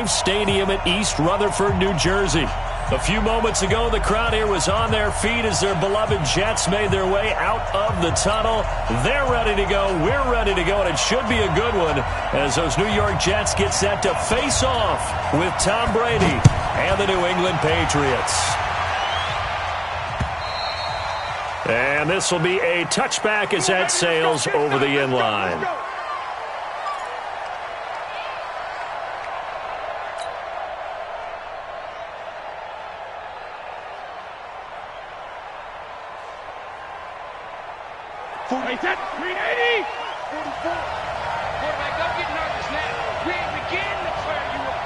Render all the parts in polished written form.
Life Stadium at East Rutherford, New Jersey. A few moments ago, the crowd here was on their feet as their beloved Jets made their way out of the tunnel. They're ready to go. We're ready to go, and it should be a good one as those New York Jets get set to face off with Tom Brady and the New England Patriots. And this will be a touchback as that sails over the end line. Hey, that's 380! 44. Quarterback, don't get nervous now. We ain't beginning to clear you up.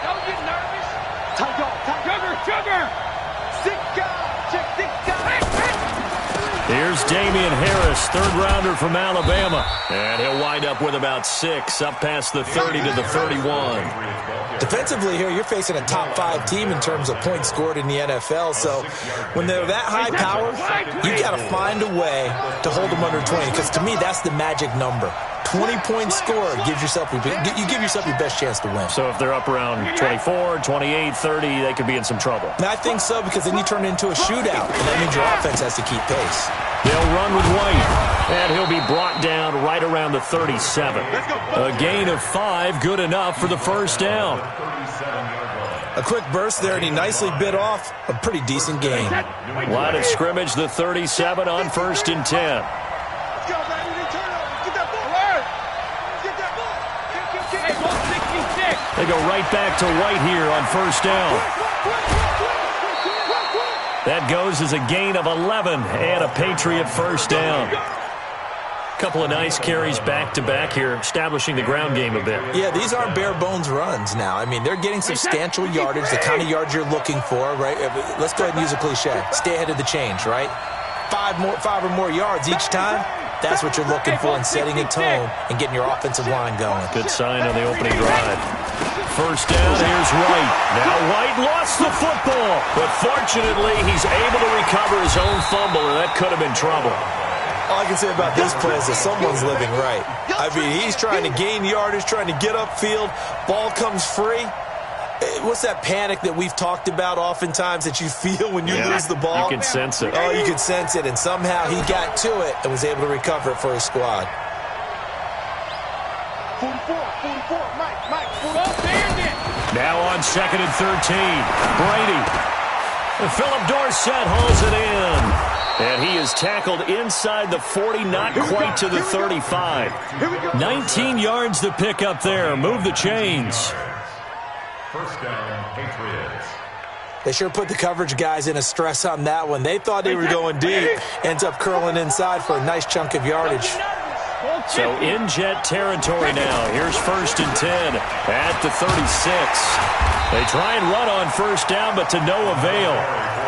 Don't get nervous. Tight dog, sugar! Here's Damian Harris, third-rounder from Alabama. And he'll wind up with about 6, up past the 30 to the 31. Defensively here, you're facing a top-5 team in terms of points scored in the NFL. So when they're that high power, you got to find a way to hold them under 20. Because to me, that's the magic number. 20 points scored gives yourself your best chance to win. So if they're up around 24, 28, 30, they could be in some trouble. And I think so, because then you turn it into a shootout, and that means your offense has to keep pace. They'll run with White, and he'll be brought down right around the 37. A gain of 5, good enough for the first down. A quick burst there, and he nicely bit off a pretty decent gain. Line of scrimmage, the 37 on 1st and 10. They go right back to White here on 1st down. That goes as a gain of 11 and a Patriot first down. Couple of nice carries back-to-back here, establishing the ground game a bit. Yeah, these aren't bare-bones runs now. I mean, they're getting substantial yardage, the kind of yards you're looking for, right? Let's go ahead and use a cliche. Stay ahead of the change, right? 5 or more yards each time. That's what you're looking for in setting a tone and getting your offensive line going. Good sign on the opening drive. First down, here's White. Now White lost the football, but fortunately he's able to recover his own fumble, and that could have been trouble. All I can say about this play is that someone's living right. I mean, he's trying to gain yardage, trying to get upfield. Ball comes free. What's that panic that we've talked about oftentimes that you feel when you lose the ball? You can sense it. Oh, you can sense it, and somehow he got to it and was able to recover it for his squad. 44, Mike, 44. Now on 2nd and 13, Brady. And Philip Dorsett hauls it in. And he is tackled inside the 40, not quite to the 35. 19 yards to pick up there. Move the chains. First down, Patriots. They sure put the coverage guys in a stress on that one. They thought they were going deep. Ends up curling inside for a nice chunk of yardage. So in Jet territory now. Here's 1st and 10 at the 36. They try and run on 1st down, but to no avail.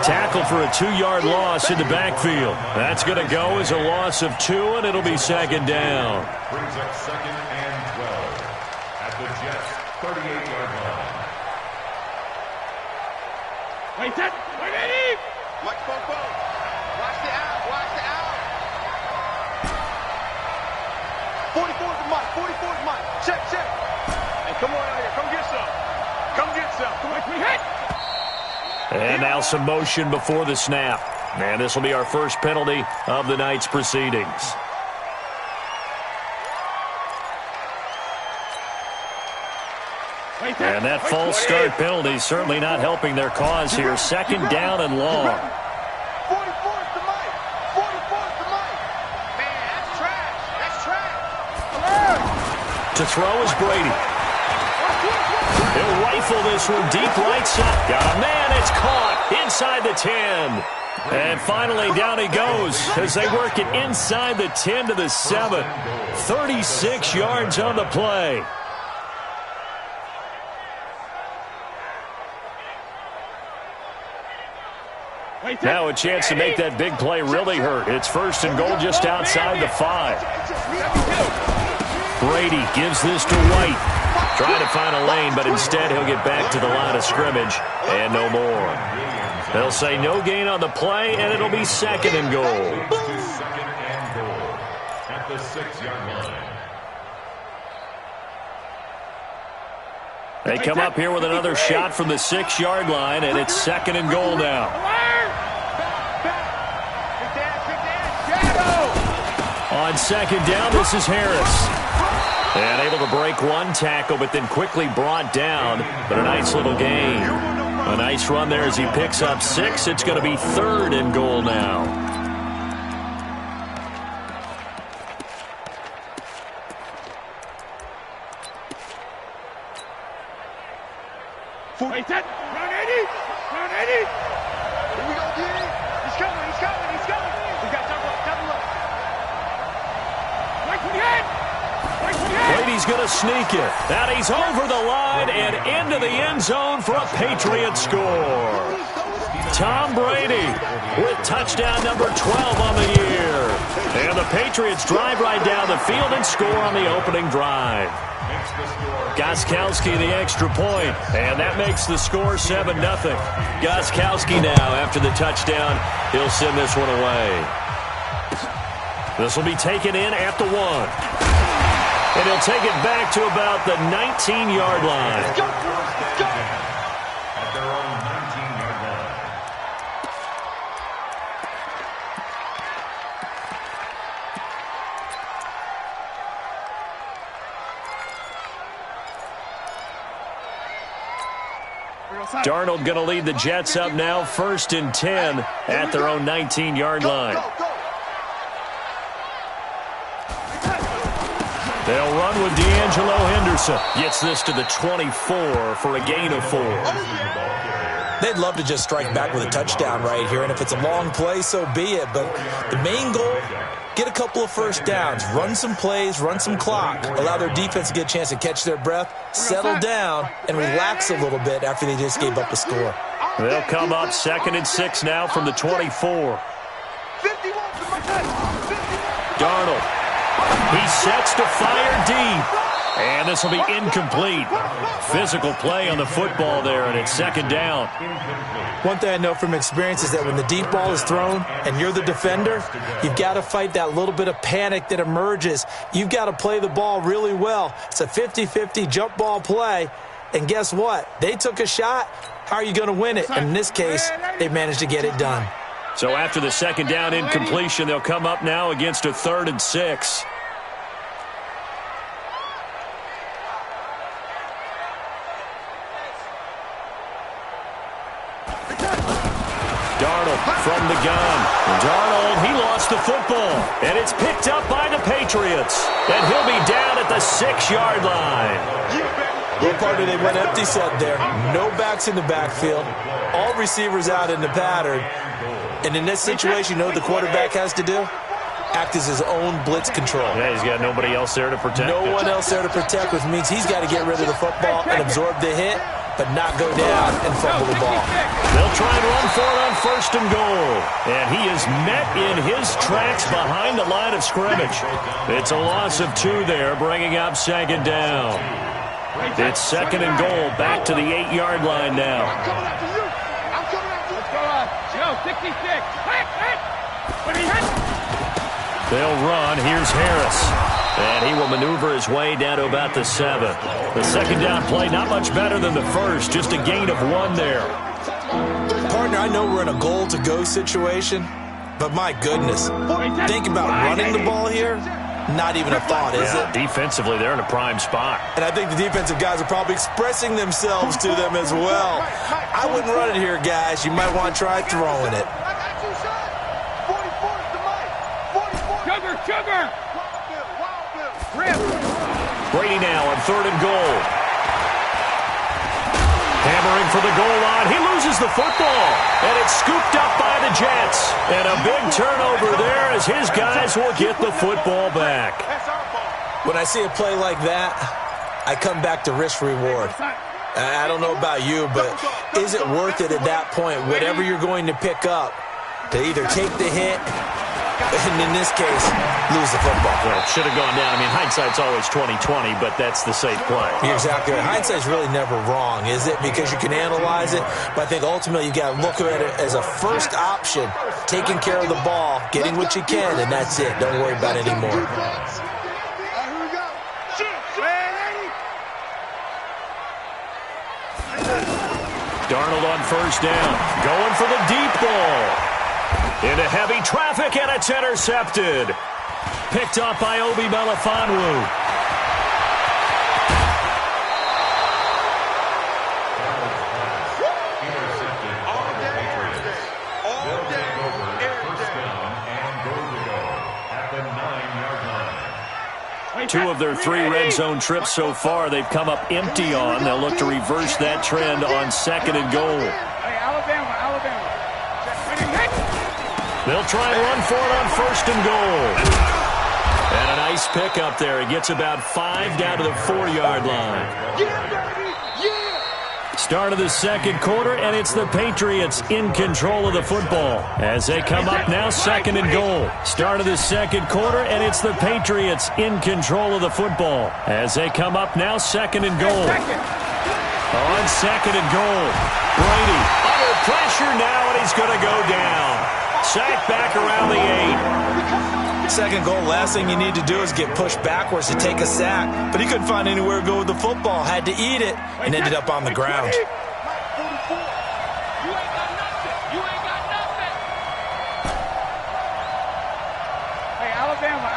Tackle for a 2-yard loss in the backfield. That's going to go as a loss of 2, and it'll be 2nd down. Brings up 2nd and 12 at the Jets' 38-yard line. Wait, Eddie! Watch the out. 44's Mike. Check. Hey, come on out here. Come get some. Come on, we hit. And now some motion before the snap. And this will be our first penalty of the night's proceedings. And that false start penalty certainly not helping their cause here. 2nd down and long. 44's the Mike. Man, that's trash. To throw is Brady. He'll rifle this one deep right side. Got a man, it's caught inside the 10. And finally down he goes as they work it inside the 10 to the 7. 36 yards on the play. Now a chance to make that big play really hurt. It's 1st and goal just outside the 5. Brady gives this to White. Trying to find a lane, but instead he'll get back to the line of scrimmage and no more. They'll say no gain on the play, and it'll be 2nd and goal. 2nd and goal at the 6-yard line. They come up here with another shot from the 6-yard line, and it's 2nd and goal now. On 2nd down, this is Harris. And able to break one tackle, but then quickly brought down. But a nice little gain. A nice run there as he picks up 6. It's going to be 3rd and goal now. Run 80! Run 80! Here we go, D. He's coming! We got double up. Right to the end! Brady's going to sneak it. That he's over the line and into the end zone for a Patriot score. Tom Brady with touchdown number 12 on the year. And the Patriots drive right down the field and score on the opening drive. Gostkowski the extra point, and that makes the score 7-0. Gostkowski now, after the touchdown, he'll send this one away. This will be taken in at the 1. And he'll take it back to about the 19-yard line. At their own 19-yard line. Darnold going to lead the Jets up now, 1st and 10 at their own 19-yard line. They'll run with D'Angelo Henderson. Gets this to the 24 for a gain of 4. They'd love to just strike back with a touchdown right here, and if it's a long play, so be it. But the main goal, get a couple of first downs, run some plays, run some clock, allow their defense to get a chance to catch their breath, settle down, and relax a little bit after they just gave up a score. They'll come up 2nd and 6 now from the 24. Darnold. He sets to fire deep. And this will be incomplete. Physical play on the football there, and it's 2nd down. One thing I know from experience is that when the deep ball is thrown and you're the defender, you've got to fight that little bit of panic that emerges. You've got to play the ball really well. It's a 50-50 jump ball play. And guess what? They took a shot. How are you going to win it? And in this case, they managed to get it done. So after the 2nd down incompletion, they'll come up now against a 3rd and 6. Darnold from the gun. Darnold, he lost the football. And it's picked up by the Patriots. And he'll be down at the 6-yard line. Well, partner, they went empty set there. No backs in the backfield. All receivers out in the pattern. And in this situation, you know what the quarterback has to do? Act as his own blitz control. Yeah, he's got nobody else there to protect. No one else there to protect, which means he's got to get rid of the football and absorb the hit, but not go down and fumble the ball. They'll try and run for it on 1st and goal. And he is met in his tracks behind the line of scrimmage. It's a loss of 2 there, bringing up 2nd down. It's 2nd and goal, back to the 8-yard line now. I'm coming after you. Go on. Joe, 66. They'll run. Here's Harris. And he will maneuver his way down to about the 7. The 2nd down play, not much better than the first. Just a gain of 1 there. Partner, I know we're in a goal-to-go situation, but my goodness, think about running the ball here. Not even a thought, is it? Defensively, they're in a prime spot. And I think the defensive guys are probably expressing themselves to them as well. I wouldn't run it here, guys. You might want to try throwing it. Sugar! Brady now on 3rd and goal. Hammering for the goal line. He loses the football. And it's scooped up by the Jets. And a big turnover there as his guys will get the football back. When I see a play like that, I come back to risk-reward. I don't know about you, but is it worth it at that point, whatever you're going to pick up, to either take the hit, and in this case, lose the football? Well, it should have gone down. I mean, hindsight's always 20/20, but that's the safe play. You're exactly right. Hindsight's really never wrong, is it? Because you can analyze it, but I think ultimately you got to look at it as a first option, taking care of the ball, getting what you can, and that's it. Don't worry about it anymore. Darnold on first down. Going for the deep ball. Into heavy traffic, and it's intercepted. Picked up by Obi Melifonwu. Two of their 3 red zone trips so far they've come up empty on. They'll look to reverse that trend on 2nd and goal. Alabama. They'll try and run for it on 1st and goal. And a nice pickup there. He gets about 5 down to the 4-yard line. Start of the 2nd quarter, and it's the Patriots in control of the football as they come up now 2nd and goal. Start of the 2nd quarter, and it's the Patriots in control of the football as they come up now 2nd and goal. On 2nd and goal, Brady under pressure now, and he's going to go down. Sacked back around the 8. 2nd goal, last thing you need to do is get pushed backwards to take a sack. But he couldn't find anywhere to go with the football. Had to eat it and ended up on the ground. You ain't got nothing. Hey, Alabama.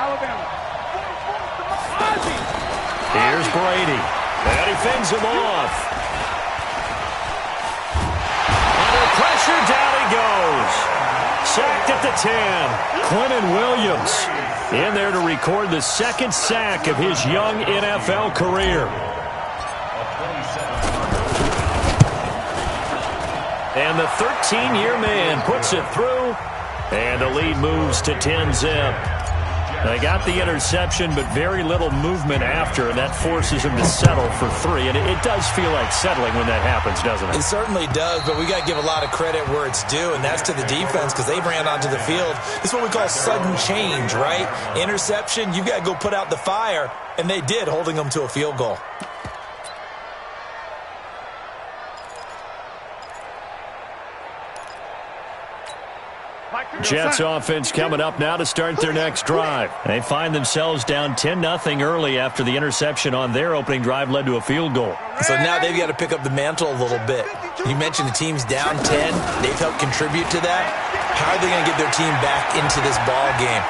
Here's Brady. And he fends him off. Under pressure, down he goes. Sacked at the 10. Quentin Williams in there to record the 2nd sack of his young NFL career. And the 13-year man puts it through, and the lead moves to 10-zip. They got the interception, but very little movement after, and that forces him to settle for 3. And it does feel like settling when that happens, doesn't it? It certainly does, but we got to give a lot of credit where it's due, and that's to the defense because they ran onto the field. This is what we call sudden change, right? Interception, you got to go put out the fire, and they did, holding them to a field goal. Jets offense coming up now to start their next drive. They find themselves down 10-0 early after the interception on their opening drive led to a field goal. So now they've got to pick up the mantle a little bit. You mentioned the team's down 10. They've helped contribute to that. How are they going to get their team back into this ball game?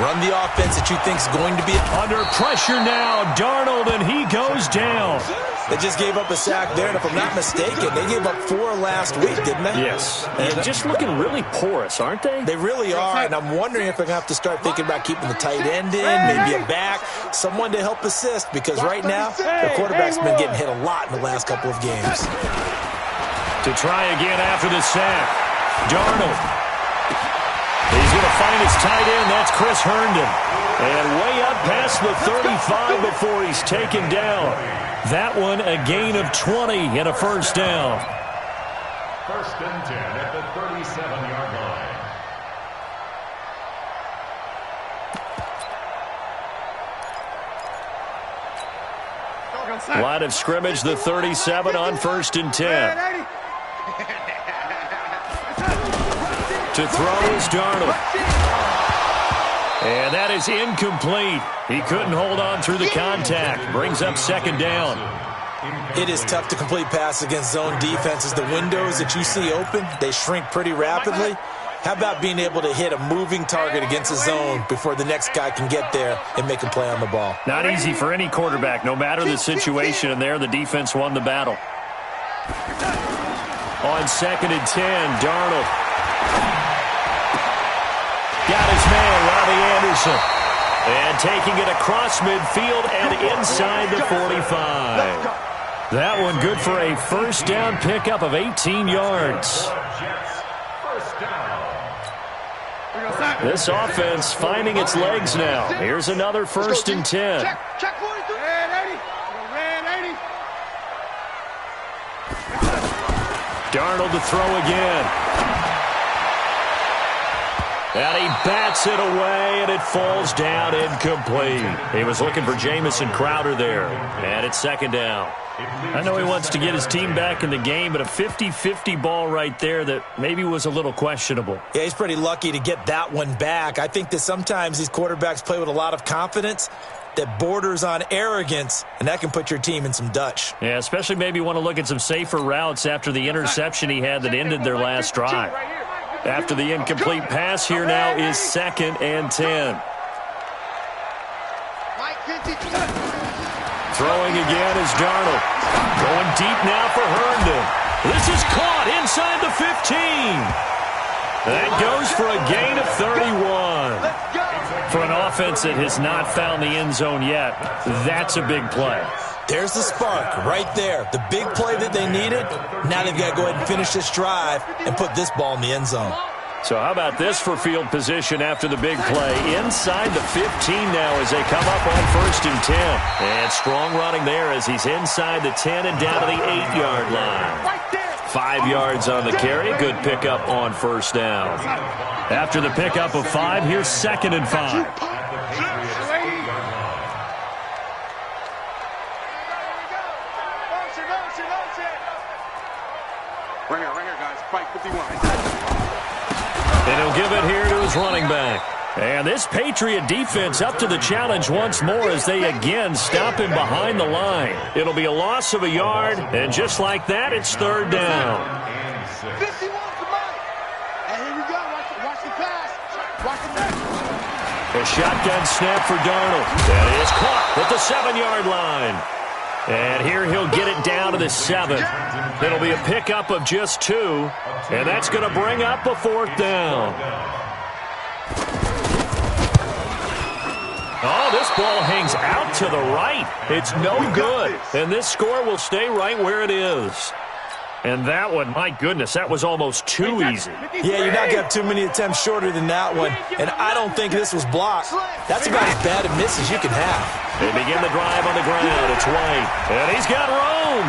Run the offense that you think is going to be under pressure now. Darnold, and he goes down. They just gave up a sack there, and if I'm not mistaken, they gave up 4 last week, didn't they? Yes. And just looking really porous, aren't they? They really are, and I'm wondering if they're going to have to start thinking about keeping the tight end in, maybe a back, someone to help assist, because right now, their quarterback's been getting hit a lot in the last couple of games. To try again after the sack, Darnold. He's going to find his tight end. That's Chris Herndon. And way up past the 35 before he's taken down. That one a gain of 20 and a 1st down. 1st and 10 at the 37-yard line. Line of scrimmage, the 37 on 1st and 10. To throw is Darnold. And that is incomplete. He couldn't hold on through the contact. Brings up 2nd down. It is tough to complete passes against zone defenses. The windows that you see open, they shrink pretty rapidly. How about being able to hit a moving target against a zone before the next guy can get there and make a play on the ball? Not easy for any quarterback, no matter the situation. And there, the defense won the battle. On 2nd and 10, Darnold. Got his man, Robbie Anderson. And taking it across midfield and inside the 45. That one good for a 1st down pickup of 18 yards. This offense finding its legs now. Here's another 1st and 10. Darnold to throw again. And he bats it away, and it falls down incomplete. He was looking for Jamison Crowder there. And it's 2nd down. I know he wants to get his team back in the game, but a 50-50 ball right there that maybe was a little questionable. Yeah, he's pretty lucky to get that one back. I think that sometimes these quarterbacks play with a lot of confidence. that borders on arrogance, and that can put your team in some Dutch. Yeah, especially maybe want to look at some safer routes after the interception he had that ended their last drive. After the incomplete pass, here now is 2nd and 10. Throwing again is Darnold. Going deep now for Herndon. This is caught inside the 15. That goes for a gain of 31. For an offense that has not found the end zone yet, that's a big play. There's the spark right there. The big play that they needed. Now they've got to go ahead and finish this drive and put this ball in the end zone. So how about this for field position after the big play? Inside the 15 now as they come up on 1st and 10. And strong running there as he's inside the 10 and down to the 8-yard line. 5 yards on the carry. Good pickup on 1st down. After the pickup of 5, here's 2nd and 5. Right here, guys. Fight 51. And he'll give it here to his running back. And this Patriot defense up to the challenge once more as they again stop him behind the line. It'll be a loss of a yard, and just like that, it's 3rd down. 51 for Mike. And here we go. Watch the pass. Watch the pass. A shotgun snap for Darnold. That is caught at the 7-yard line. And here he'll get it down to the 7. It'll be a pickup of just 2, and that's going to bring up a 4th down. Oh, this ball hangs out to the right. It's no good, and this score will stay right where it is. And that one, my goodness, that was almost too easy. Yeah, you're not going to have too many attempts shorter than that one, and I don't think this was blocked. That's about as bad a miss as you can have. They begin the drive on the ground. It's White, and he's got room.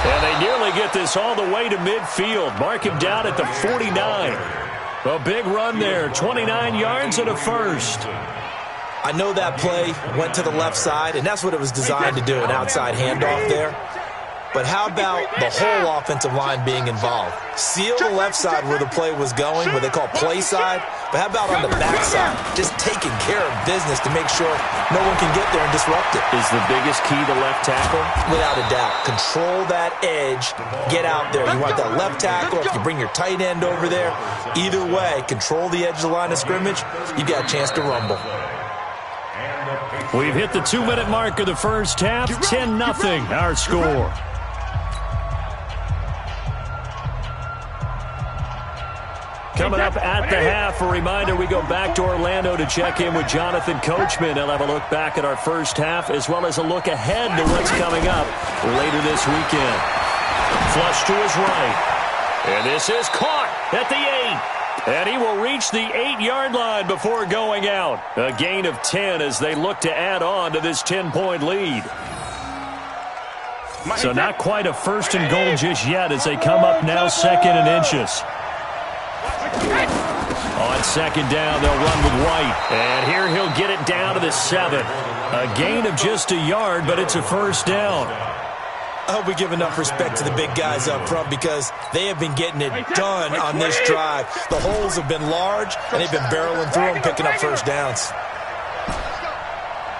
And they nearly get this all the way to midfield. Mark him down at the 49. A big run there, 29 yards and a 1st. I know that play went to the left side, and that's what it was designed to do, an outside handoff there. But how about the whole offensive line being involved? Seal the left side where the play was going, what they call play side. But how about on the back side? Just taking care of business to make sure no one can get there and disrupt it. Is the biggest key to left tackle? Without a doubt. Control that edge. Get out there. You want that left tackle. If you bring your tight end over there, either way, control the edge of the line of scrimmage. You got a chance to rumble. We've hit the 2-minute mark of the first half. 10-0 our score. Coming up at the half, a reminder, we go back to Orlando to check in with Jonathan Coachman. He'll have a look back at our first half as well as a look ahead to what's coming up later this weekend. Flush to his right. And this is caught at the 8. And he will reach the 8-yard line before going out. A gain of 10 as they look to add on to this 10-point lead. So not quite a 1st and goal just yet as they come up now 2nd and inches. On 2nd down, they'll run with White. And here he'll get it down to the 7. A gain of just a yard, but it's a 1st down. I hope we give enough respect to the big guys up front because they have been getting it done on this drive. The holes have been large, and they've been barreling through them, picking up 1st downs.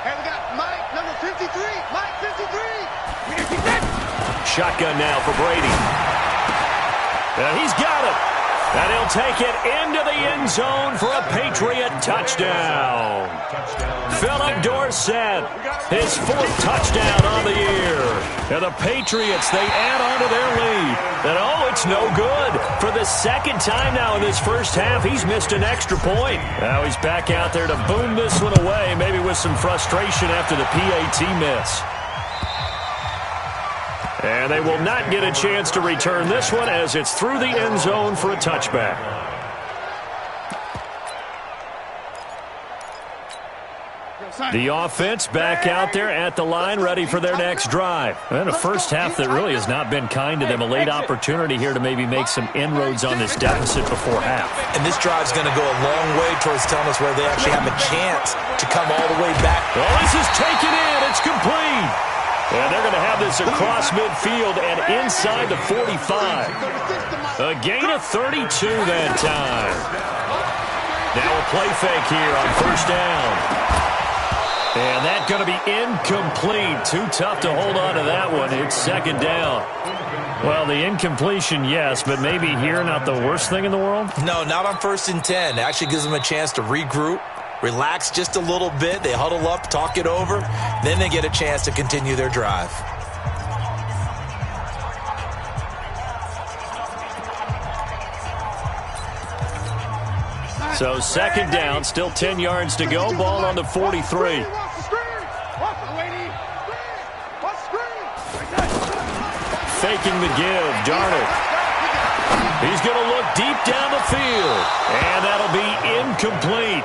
And we got Mike, number 53. Mike, 53. Shotgun now for Brady. And he's got it. And he'll take it into the end zone for a Patriot touchdown. Philip Dorsett, his 4th touchdown on the year. And the Patriots, they add on to their lead. And oh, it's no good. For the 2nd time now in this first half, he's missed an extra point. Now he's back out there to boom this one away, maybe with some frustration after the PAT miss. And they will not get a chance to return this one as it's through the end zone for a touchback. The offense back out there at the line, ready for their next drive. And a first half that really has not been kind to them. A late opportunity here to maybe make some inroads on this deficit before half. And this drive's going to go a long way towards telling us where they actually have a chance to come all the way back. Well, this is taken in. It's complete. And they're going to have this across midfield and inside the 45. A gain of 32 that time. Now a play fake here on 1st down. And that's going to be incomplete. Too tough to hold on to that one. It's second down. Well, the incompletion, yes, but maybe here not the worst thing in the world? No, not on 1st and 10. It actually gives them a chance to regroup, relax just a little bit. They huddle up, talk it over. Then they get a chance to continue their drive. So second down, still 10 yards to go. Ball on the 43. Faking the give, Darnold. He's going to look deep down the field. And that'll be incomplete.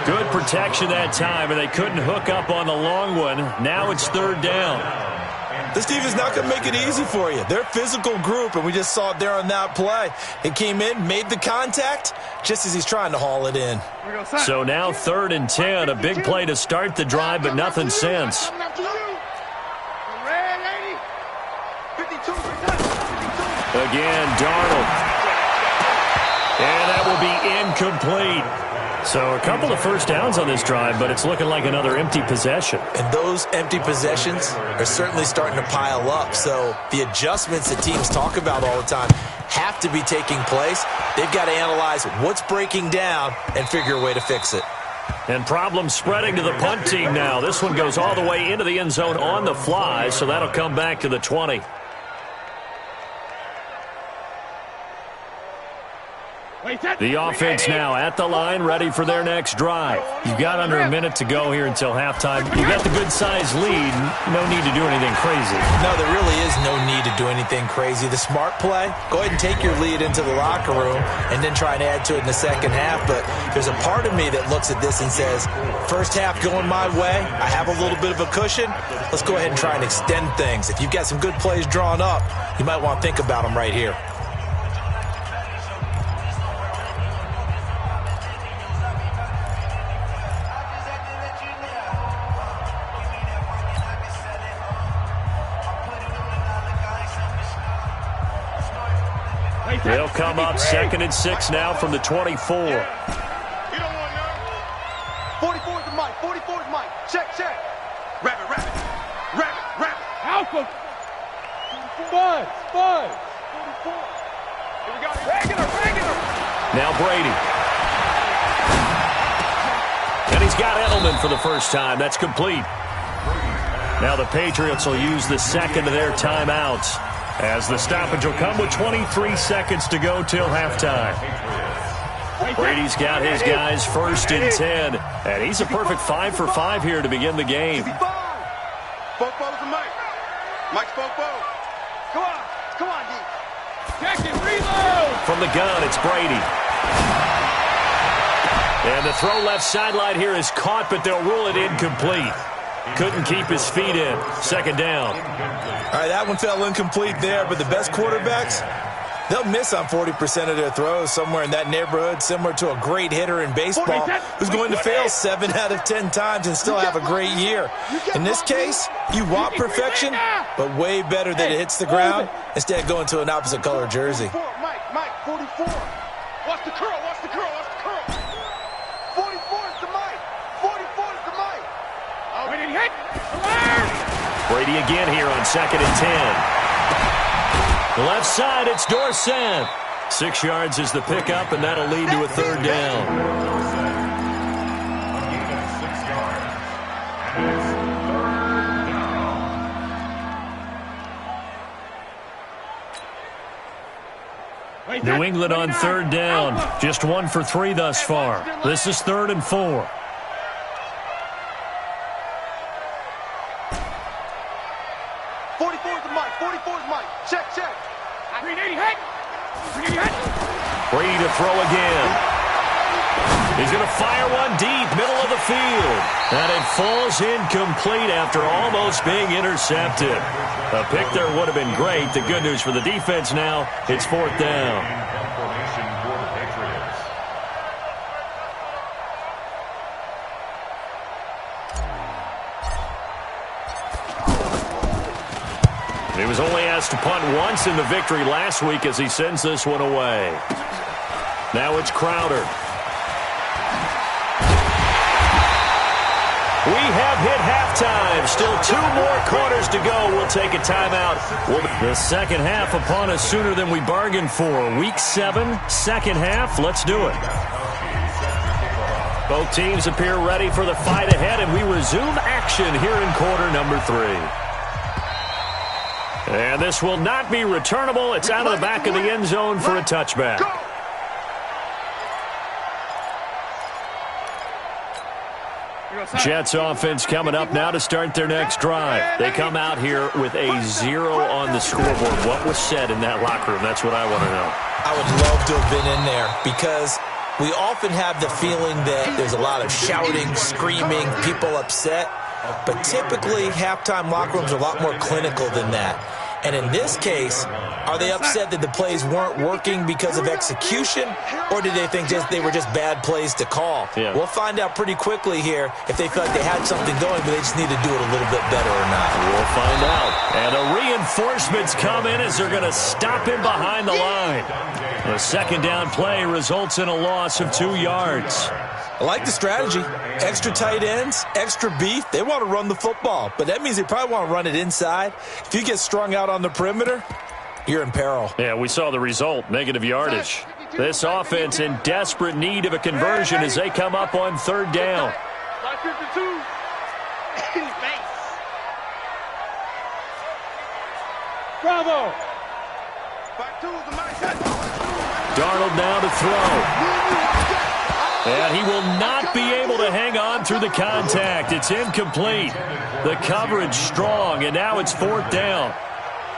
Good protection that time, and they couldn't hook up on the long one. Now it's third down. This team is not going to make it easy for you. They're a physical group, and we just saw it there on that play. It came in, made the contact, just as he's trying to haul it in. So now 3rd and 10, a big play to start the drive, but nothing since. Again, Darnold. And that will be incomplete. So a couple of first downs on this drive, but it's looking like another empty possession. And those empty possessions are certainly starting to pile up. So the adjustments that teams talk about all the time have to be taking place. They've got to analyze what's breaking down and figure a way to fix it. And problems spreading to the punt team now. This one goes all the way into the end zone on the fly, so that'll come back to the 20. The offense now at the line, ready for their next drive. You've got under a minute to go here until halftime. You've got the good-sized lead. No need to do anything crazy. No, there really is no need to do anything crazy. The smart play, go ahead and take your lead into the locker room and then try and add to it in the second half. But there's a part of me that looks at this and says, first half going my way, I have a little bit of a cushion. Let's go ahead and try and extend things. If you've got some good plays drawn up, you might want to think about them right here. They'll come up 2nd and 6 now from the 24. 44's the mic. 44's mic. Check. Rabbit. Alpha. Buzz. 44. Here we go. Regular. Now Brady. And he's got Edelman for the first time. That's complete. Now the Patriots will use the second of their timeouts, as the stoppage will come with 23 seconds to go till halftime. Brady's got his guys 1st and 10, and he's a perfect 5 for 5 here to begin the game. Fofo's the mic. Mike's Fofo. Come on, D. Check it, reload. From the gun, it's Brady. And the throw left sideline here is caught, but they'll rule it incomplete. Couldn't keep his feet in. 2nd down. All right, that one fell incomplete there, but the best quarterbacks, they'll miss on 40% of their throws, somewhere in that neighborhood, similar to a great hitter in baseball who's going to fail 7 out of 10 times and still have a great year. In this case, you want perfection, but way better that it hits the ground instead of going to an opposite color jersey. Mike, 44. Watch the curl. 44's the mic. 44's the mic. Ready to hit. Brady again here on 2nd and 10. Left side, it's Dorsett. 6 yards is the pickup, and that'll lead to a 3rd down. New England on 3rd down. Just 1 for 3 thus far. This is 3rd and 4. Check. 380 hit. Brady to throw again. He's going to fire one deep, middle of the field. And it falls incomplete after almost being intercepted. A pick there would have been great. The good news for the defense now, it's 4th down. He was only asked to punt once in the victory last week as he sends this one away. Now it's Crowder. We have hit halftime. Still 2 more quarters to go. We'll take a timeout. The second half upon us sooner than we bargained for. Week 7, second half. Let's do it. Both teams appear ready for the fight ahead, and we resume action here in quarter number 3. And this will not be returnable. It's out of the back of the end zone for a touchback. Jets offense coming up now to start their next drive. They come out here with a 0 on the scoreboard. What was said in that locker room? That's what I want to know. I would love to have been in there because we often have the feeling that there's a lot of shouting, screaming, people upset. But typically, halftime locker rooms are a lot more clinical than that. And in this case, are they upset that the plays weren't working because of execution, or did they think they were just bad plays to call? Yeah. We'll find out pretty quickly here if they feel like they had something going, but they just need to do it a little bit better or not. We'll find out. And the reinforcements come in as they're going to stop him behind the line. The second down play results in a loss of 2 yards. I like the strategy. Extra tight ends, extra beef. They want to run the football, but that means they probably want to run it inside. If you get strung out on the perimeter, you're in peril. Yeah, we saw the result, negative yardage. This offense in desperate need of a conversion as they come up on third down. Bravo! Darnold now to throw. And he will not be able to hang on through the contact. It's incomplete. The coverage strong, and now it's fourth down.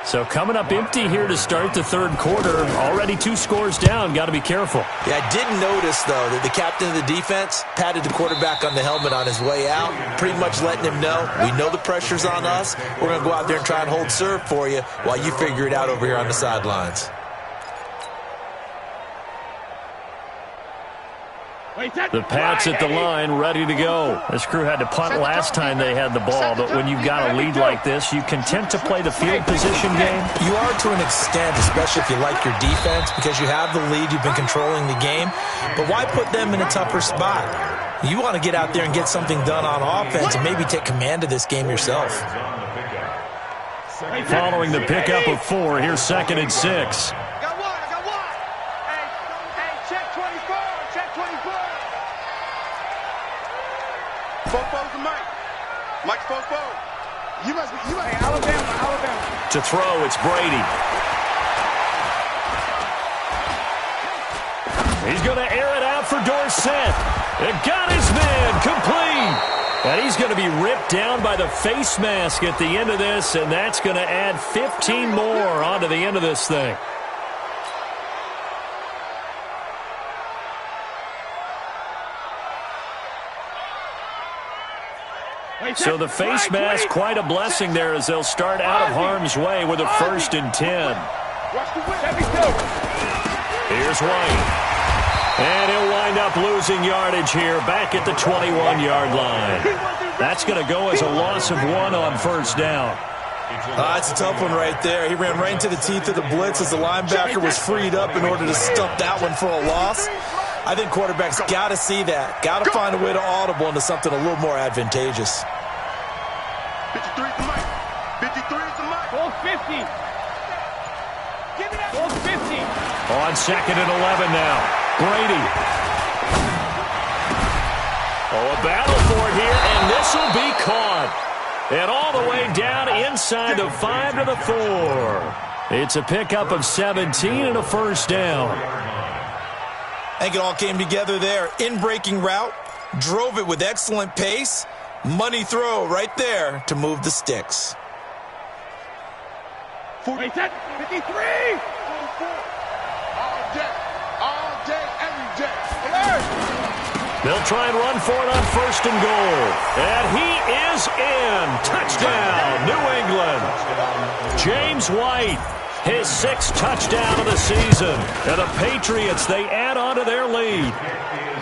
So coming up empty here to start the third quarter. Already 2 scores down. Got to be careful. Yeah, I did notice, though, that the captain of the defense patted the quarterback on the helmet on his way out, pretty much letting him know, we know the pressure's on us. We're going to go out there and try and hold serve for you while you figure it out over here on the sidelines. The Pats at the line, ready to go. This crew had to punt last time they had the ball, but when you've got a lead like this, you content to play the field position game? You are to an extent, especially if you like your defense, because you have the lead, you've been controlling the game. But why put them in a tougher spot? You want to get out there and get something done on offense and maybe take command of this game yourself. Following the pickup of 4, here's 2nd and 6. Mike Fofo. You must be Alabama. To throw, it's Brady. He's going to air it out for Dorsett. It got his man complete. And he's going to be ripped down by the face mask at the end of this, and that's going to add 15 more onto the end of this thing. So the face mask, quite a blessing there as they'll start out of harm's way with a 1st and 10. Here's White. And he'll wind up losing yardage here back at the 21-yard line. That's going to go as a loss of 1 on 1st down. That's a tough one right there. He ran right into the teeth of the blitz as the linebacker was freed up in order to stump that one for a loss. I think quarterbacks got to see that. Got to find a way to audible into something a little more advantageous. 53 to Mike. 53 to Mike. 450. Give me that. 450. On 2nd and 11 now. Brady. Oh, a battle for it here, and this will be caught. And all the way down inside the 5 to the 4. It's a pickup of 17 and a 1st down. I think it all came together there. In-breaking route, drove it with excellent pace. Money throw right there to move the sticks. 53. All day, every day. They'll try and run for it on 1st and goal. And he is in. Touchdown, New England. James White, his 6th touchdown of the season. And the Patriots, they add on to their lead.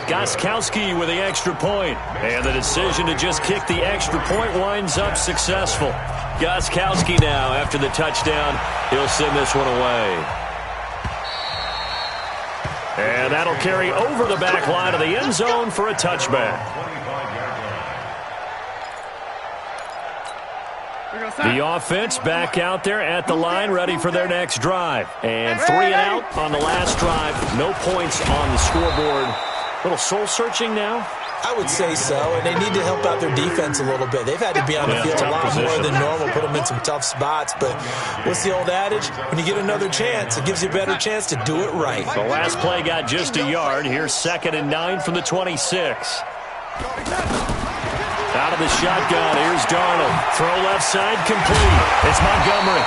Gostkowski with the extra point. And the decision to just kick the extra point winds up successful. Gostkowski now, after the touchdown, he'll send this one away. And that'll carry over the back line of the end zone for a touchback. The offense back out there at the line, ready for their next drive. And 3 and out on the last drive. No points on the scoreboard. A little soul-searching now? I would say so, and they need to help out their defense a little bit. They've had to be on the field a lot more than normal, put them in some tough spots. But what's the old adage? When you get another chance, it gives you a better chance to do it right. The last play got just a yard. Here's 2nd and 9 from the 26. Out of the shotgun, here's Darnold. Throw left side, complete. It's Montgomery.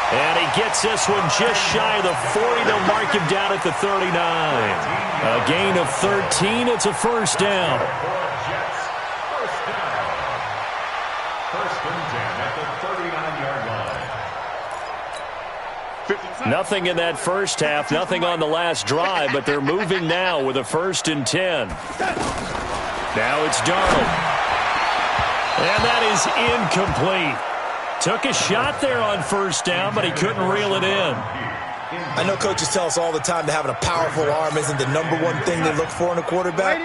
And he gets this one just shy of the 40. They'll mark him down at the 39. A gain of 13. It's a first down. First and 10 at the 39-yard line. Nothing in that first half, nothing on the last drive, but they're moving now with a 1st and 10. Now it's Darnold. And that is incomplete. Took a shot there on first down, but he couldn't reel it in. I know coaches tell us all the time that having a powerful arm isn't the #1 thing they look for in a quarterback.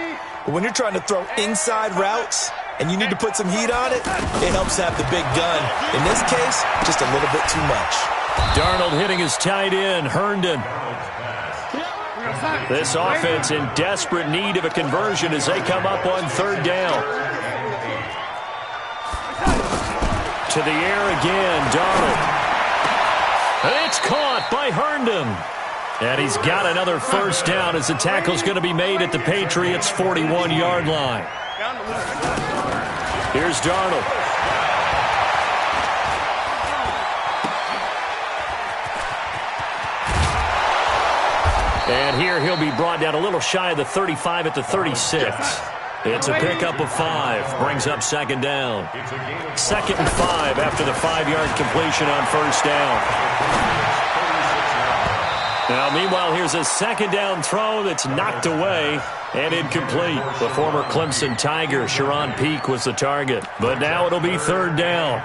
But when you're trying to throw inside routes and you need to put some heat on it, it helps have the big gun. In this case, just a little bit too much. Darnold hitting his tight end, Herndon. This offense in desperate need of a conversion as they come up on 3rd down. To the air again, Darnold. It's caught by Herndon. And he's got another first down as the tackle's going to be made at the Patriots' 41-yard line. Here's Darnold. And here he'll be brought down a little shy of the 35 at the 36. It's a pickup of 5. Brings up 2nd down. 2nd and 5 after the 5-yard completion on first down. Now, meanwhile, here's a 2nd down throw that's knocked away and incomplete. The former Clemson Tiger, Sharon Peake, was the target. But now it'll be 3rd down.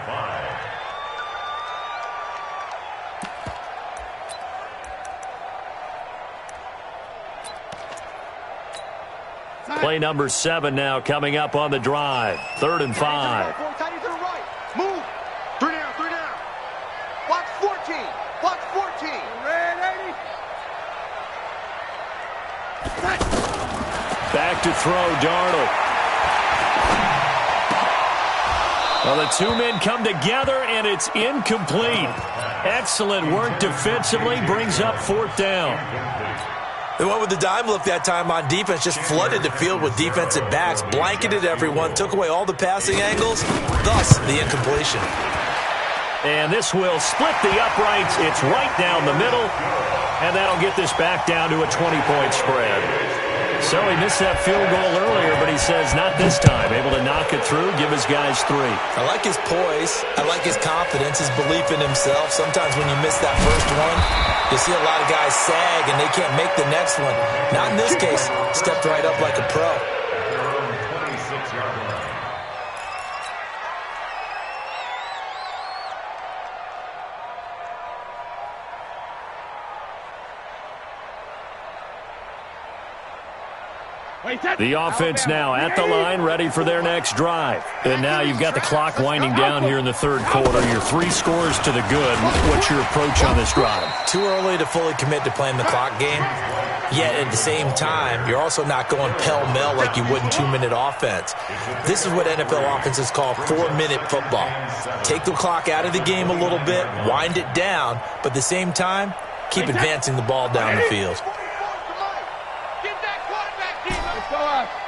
Play number 7 now coming up on the drive. 3rd and 5. Move. 3 down, 3 down. Box 14. Box 14. Ready. Back to throw, Darnold. Well, the 2 men come together, and it's incomplete. Excellent work defensively. Brings up 4th down. They went with the dime look that time on defense, just flooded the field with defensive backs, blanketed everyone, took away all the passing angles, thus the incompletion. And this will split the uprights. It's right down the middle, and that'll get this back down to a 20-point spread. So he missed that field goal earlier, but he says not this time. Able to knock it through, give his guys 3. I like his poise. I like his confidence, his belief in himself. Sometimes when you miss that first one, you see a lot of guys sag and they can't make the next one. Not in this case. Stepped right up like a pro. The offense now at the line, ready for their next drive. And now you've got the clock winding down here in the 3rd quarter. Your 3 scores to the good. What's your approach on this drive? Too early to fully commit to playing the clock game. Yet at the same time, you're also not going pell-mell like you would in 2-minute offense. This is what NFL offenses call 4-minute football. Take the clock out of the game a little bit, wind it down, but at the same time, keep advancing the ball down the field.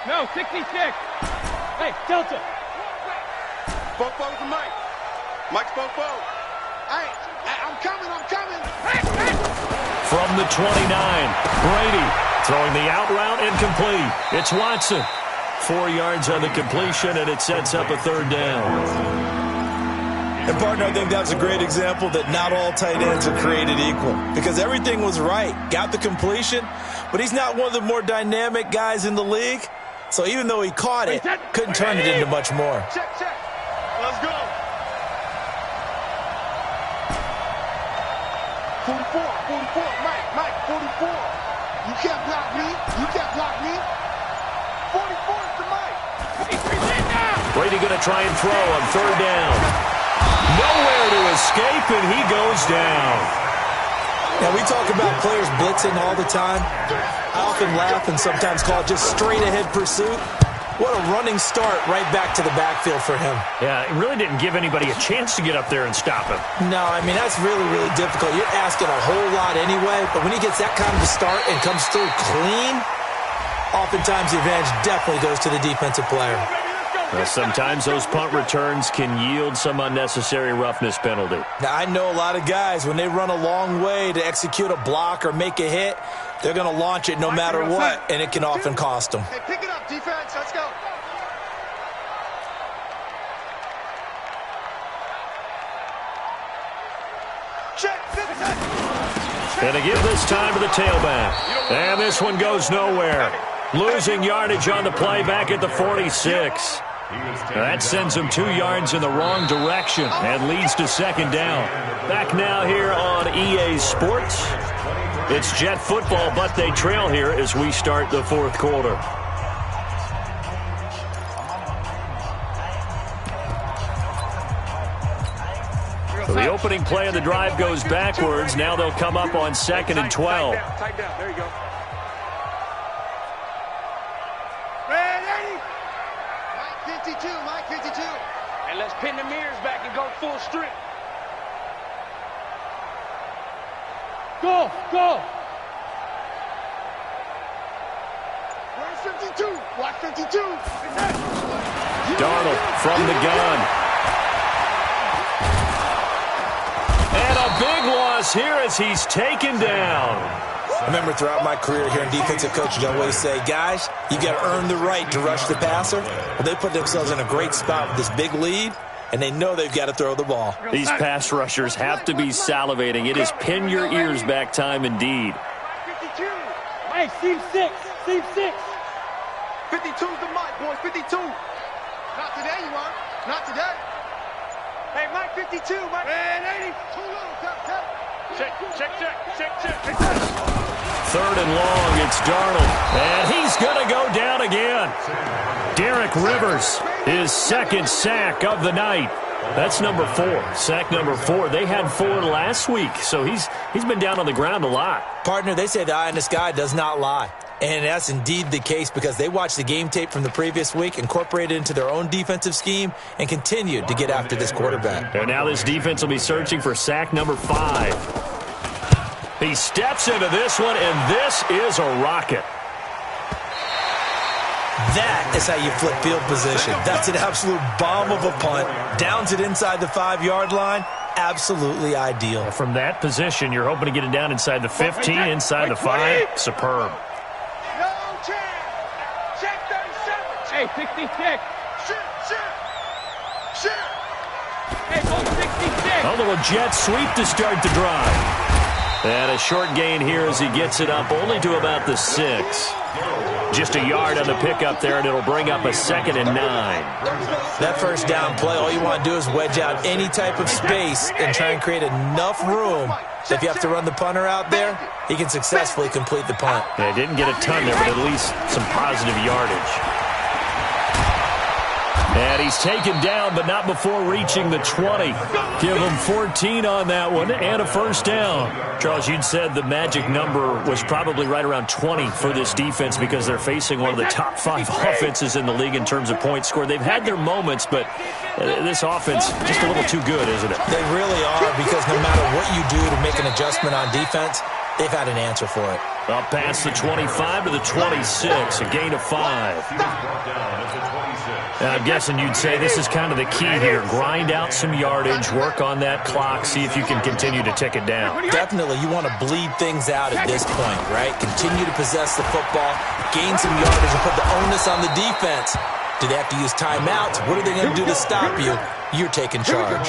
No, 66. Hey, Delta. Bofo's the mic. Mike's Bofo. Hey, I'm coming. From the 29, Brady throwing the out route incomplete. It's Watson. 4 yards on the completion, and it sets up a 3rd down. And, partner, I think that's a great example that not all tight ends are created equal because everything was right. Got the completion, but he's not one of the more dynamic guys in the league. So even though he caught it, couldn't turn it into much more. Check. Let's go. 44, Mike, 44. You can't block me. 44 is the Mike. Brady going to try and throw on 3rd down. Nowhere to escape, and he goes down. Now, we talk about players blitzing all the time. I often laugh and sometimes call it just straight-ahead pursuit. What a running start right back to the backfield for him. Yeah, it really didn't give anybody a chance to get up there and stop him. No, I mean, that's really, really difficult. You're asking a whole lot anyway, but when he gets that kind of a start and comes through clean, oftentimes the advantage definitely goes to the defensive player. Well, sometimes those punt returns can yield some unnecessary roughness penalty. Now, I know a lot of guys, when they run a long way to execute a block or make a hit, they're going to launch it no matter what, and it can often cost them. Hey, pick it up, defense. Let's go. And to give this time to the tailback. And this one goes nowhere. Losing yardage on the play back at the 46. That sends him 2 yards in the wrong direction and leads to second down. Back now here on EA Sports. It's Jet football, but they trail here as we start the fourth quarter. So the opening play of the drive goes backwards. Now they'll come up on 2nd and 12. Tight down. There you go. Mike 52. And let's pin the mirrors back and go full strip. Go. Where's 52? Watch 52. Darnold from the gun. And a big loss here as he's taken down. I remember throughout my career here in defensive coaching, I always say, guys, you got to earn the right to rush the passer. Well, they put themselves in a great spot with this big lead, and they know they've got to throw the ball. These pass rushers have to be salivating. It is pin your ears back time indeed. 52. Hey, seam 6. 52's the mic, boys. 52. Not today, you are. Not today. Hey, Mike 52, Mike. Man, 80. Too low. Check. 3rd and long, it's Darnold. And he's going to go down again. Derek Rivers, his 2nd sack of the night. That's number 4. Sack number 4. They had 4 last week, so he's been down on the ground a lot. Partner, they say the eye in the sky does not lie. And that's indeed the case because they watched the game tape from the previous week, incorporated it into their own defensive scheme, and continued to get after this quarterback. And now this defense will be searching for sack number 5. He steps into this one, and this is a rocket. That is how you flip field position. That's an absolute bomb of a punt. Downs it inside the 5-yard line. Absolutely ideal. From that position, you're hoping to get it down inside the 15, inside the 5. Superb. No chance. Check 37. Hey, 66. Shit. Hey, go 66. A little jet sweep to start the drive. And a short gain here as he gets it up only to about the 6. Just a yard on the pickup there, and it'll bring up a 2nd and 9. That first down play, all you want to do is wedge out any type of space and try and create enough room that if you have to run the punter out there, he can successfully complete the punt. Yeah, didn't get a ton there, but at least some positive yardage. And he's taken down, but not before reaching the 20. Give him 14 on that one and a first down. Charles, you'd said the magic number was probably right around 20 for this defense because they're facing one of the top 5 offenses in the league in terms of points scored. They've had their moments, but this offense just a little too good, isn't it? They really are because no matter what you do to make an adjustment on defense, they've had an answer for it. Up past the 25 to the 26, a gain of 5. And I'm guessing you'd say this is kind of the key here. Grind out some yardage, work on that clock, see if you can continue to tick it down. Definitely, you want to bleed things out at this point, right? Continue to possess the football, gain some yardage, and put the onus on the defense. Do they have to use timeouts? What are they going to do to stop you? You're taking charge.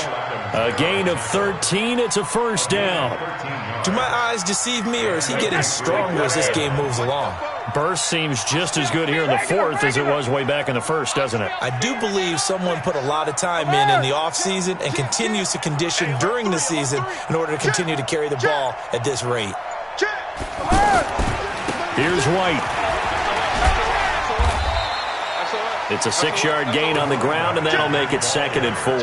A gain of 13. It's a first down. Do my eyes deceive me, or is he getting stronger as this game moves along? Burst seems just as good here in the 4th as it was way back in the 1st, doesn't it? I do believe someone put a lot of time in the offseason and continues to condition during the season in order to continue to carry the ball at this rate. Here's White. It's a 6-yard gain on the ground, and that'll make it 2nd and 4.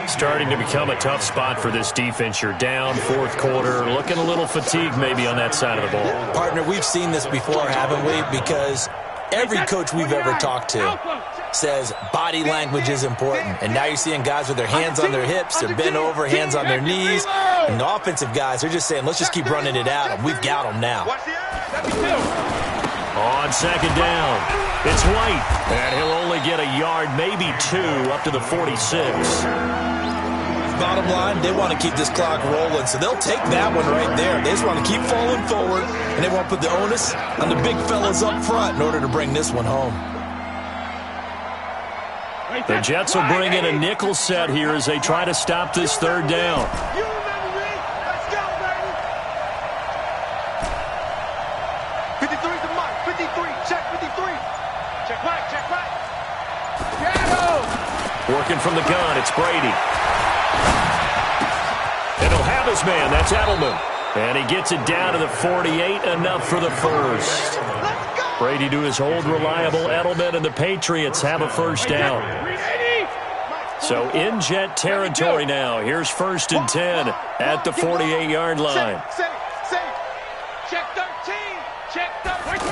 Starting to become a tough spot for this defense. You're down fourth quarter, looking a little fatigued maybe on that side of the ball. Partner, we've seen this before, haven't we? Because every coach we've ever talked to says body language is important. And now you're seeing guys with their hands on their hips, they're bent over, hands on their knees. And the offensive guys, they're just saying, let's just keep running it at them. We've got them now. On second down, it's White. And he'll only get a yard, maybe 2, up to the 46. Bottom line, they want to keep this clock rolling, so they'll take that one right there. They just want to keep falling forward, and they want to put the onus on the big fellas up front in order to bring this one home. The Jets will bring in a nickel set here as they try to stop this third down. Working from the gun, it's Brady. And he'll have his man, that's Edelman. And he gets it down to the 48, enough for the first. Brady to his old reliable Edelman, and the Patriots have a first down. So in Jet territory now. Here's 1st and 10 at the 48-yard line. Check 13. Check 13.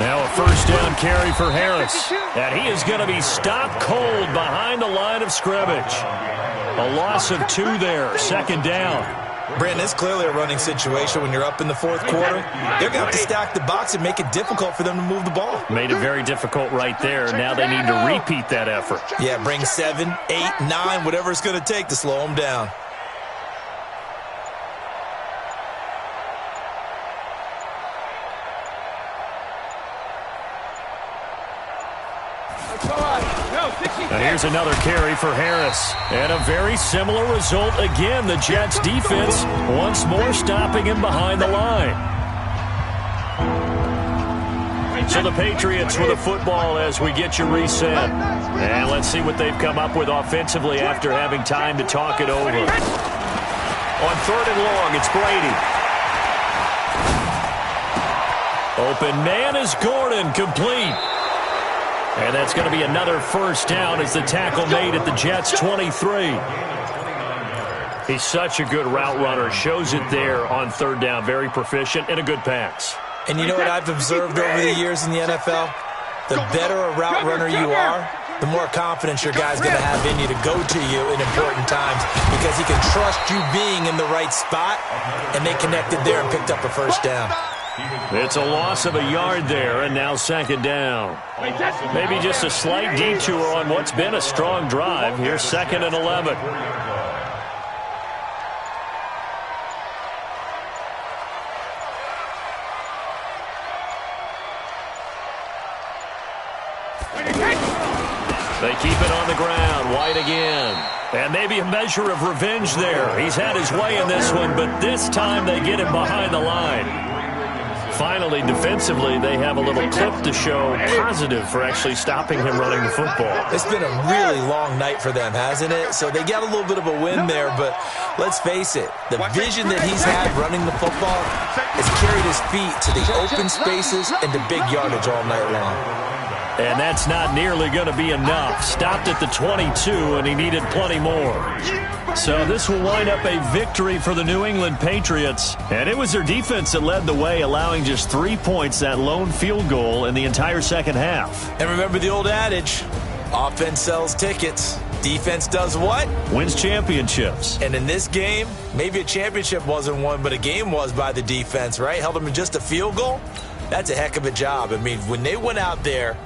Now a first down carry for Harris. And he is going to be stopped cold behind the line of scrimmage. A loss of 2 there, 2nd down. Brandon, it's clearly a running situation when you're up in the fourth quarter. They're going to have to stack the box and make it difficult for them to move the ball. Made it very difficult right there. Now they need to repeat that effort. Yeah, bring 7, 8, 9, whatever it's going to take to slow them down. And here's another carry for Harris. And a very similar result again. The Jets defense once more stopping him behind the line. So the Patriots with a football as we get you reset. And let's see what they've come up with offensively after having time to talk it over. On 3rd and long, it's Brady. Open man is Gordon, complete. And that's going to be another first down as the tackle made at the Jets' 23. He's such a good route runner. Shows it there on 3rd down. Very proficient and a good pass. And you know what I've observed over the years in the NFL? The better a route runner you are, the more confidence your guy's going to have in you to go to you in important times because he can trust you being in the right spot, and they connected there and picked up a first down. It's a loss of a yard there, and now 2nd down. Maybe just a slight detour on what's been a strong drive. Here's 2nd and 11. They keep it on the ground. White again. And maybe a measure of revenge there. He's had his way in this one, but this time they get him behind the line. Finally, defensively, they have a little clip to show positive for actually stopping him running the football. It's been a really long night for them, hasn't it? So they got a little bit of a win there, but let's face it, the vision that he's had running the football has carried his feet to the open spaces and to big yardage all night long. And that's not nearly going to be enough. Stopped at the 22, and he needed plenty more. So this will wind up a victory for the New England Patriots. And it was their defense that led the way, allowing just 3 points, that lone field goal in the entire second half. And remember the old adage, offense sells tickets. Defense does what? Wins championships. And in this game, maybe a championship wasn't won, but a game was by the defense, right? Held them in just a field goal. That's a heck of a job. I mean, when they went out there